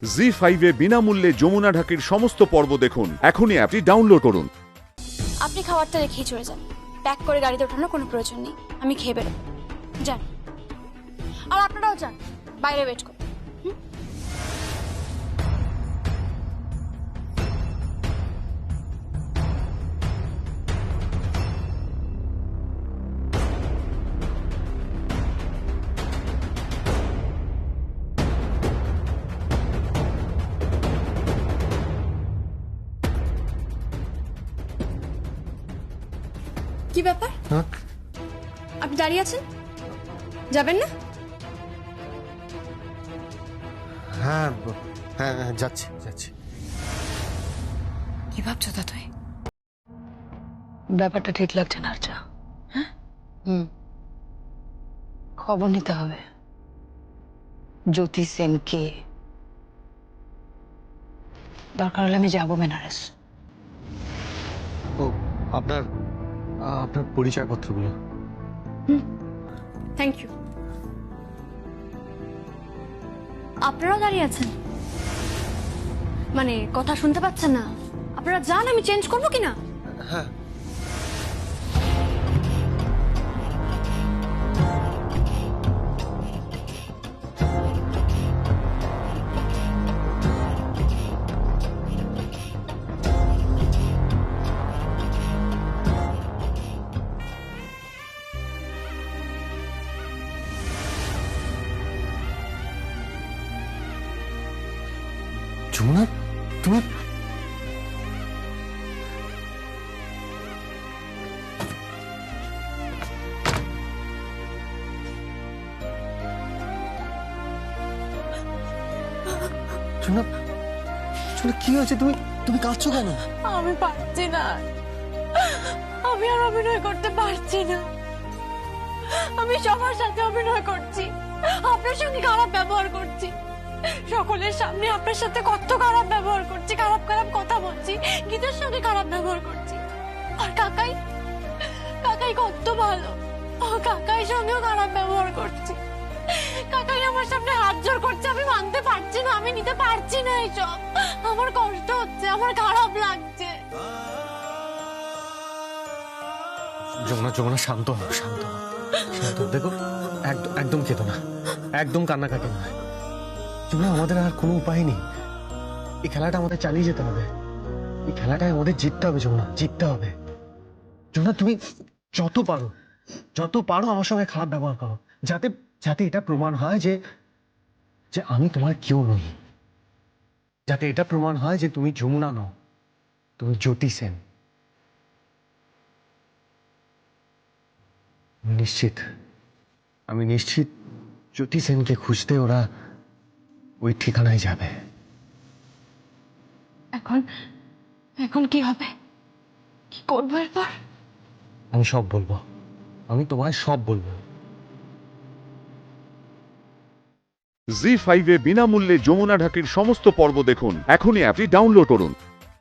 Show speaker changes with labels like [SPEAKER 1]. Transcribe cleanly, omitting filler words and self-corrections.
[SPEAKER 1] জি5 এ বিনামূল্যে যমুনা ঢাকির সমস্ত পর্ব দেখুন। এখনই অ্যাপটি ডাউনলোড করুন।
[SPEAKER 2] আপনি খাবারটা রেখেই চলে যান, প্যাক করে গাড়িতে ওঠানোর কোনো প্রয়োজন নেই। আমি খেয়ে বেরোবো, যান। আর আপনারাও যান, বাইরে ওয়েট করুন। কি ব্যাপার? আপনি দাঁড়িয়ে আছেন, যাবেন না?
[SPEAKER 3] হ্যাঁ হ্যাঁ যাচ্ছি যাচ্ছি।
[SPEAKER 4] কি ভাবছো তা তুই? ব্যাপারটা ঠিক লাগছে না আরজা। হ্যাঁ, খবর নিতে হবে। জ্যোতি সেন কে? দরকার হলে আমি যাবো বেনারস।
[SPEAKER 3] ও আপনার আপনার পরিচয়পত্রগুলো।
[SPEAKER 2] Thank you. আপনারাও দাঁড়িয়ে আছেন, মানে কথা শুনতে পাচ্ছেন না? আপনারা যান, আমি চেঞ্জ করবো কিনা?
[SPEAKER 3] হ্যাঁ যমুনা, তুমি যমুনা, যমুনা কি হয়েছে? তুমি তুমি কাঁদছো কেন?
[SPEAKER 5] আমি পারছি না, আমি আর অভিনয় করতে পারছি না। আমি সবার সাথে অভিনয় করছি, আপনার সঙ্গে খারাপ ব্যবহার করছি, সকলের সামনে আপনার সাথে কত খারাপ ব্যবহার করছি, খারাপ খারাপ কথা বলছি, গীতার সঙ্গে খারাপ ব্যবহার করছি। আর কাকাই, কাকাই কত ভালো, কাকাই সঙ্গেও খারাপ ব্যবহার করছি। কাকাই আমার সামনে হাত জোর করছে, আমি মানতে পারছি না, আমি নিতে পারছি না এইসব। আমার কষ্ট হচ্ছে, আমার খারাপ লাগছে।
[SPEAKER 3] যমুনা, যমুনা শান্ত হও, শান্ত হও, শান্ত হও। দেখো একদম একদম কেঁদো না, একদম কান্নাকাটি নয়। যমুনা, আমাদের আর কোনো উপায় নেই, এই খেলাটা আমাদের চালিয়ে যেতে হবে, এই খেলাটায় আমাদের জিততে হবে। যমুনা, জিততে হবে। যমুনা, তুমি যত পারো আমার সঙ্গে খারাপ ব্যবহার করো, যাতে যাতে এটা প্রমাণ হয় যে যে আমি তোমার কেউ নই, যাতে এটা প্রমাণ হয় যে তুমি যমুনা নও, তুমি জ্যোতি সেন। আমি নিশ্চিত জ্যোতি সেনকে খুঁজতে ওরা ওই ঠিকানায় যাবে।
[SPEAKER 5] এখন এখন কি হবে, কি করবো এরপর?
[SPEAKER 3] আমি সব বলবো, আমি তোমায় সব বলবো।
[SPEAKER 1] জি5 এ বিনামূল্যে যমুনা ঢাকির সমস্ত পর্ব দেখুন। এখনই অ্যাপটি ডাউনলোড করুন।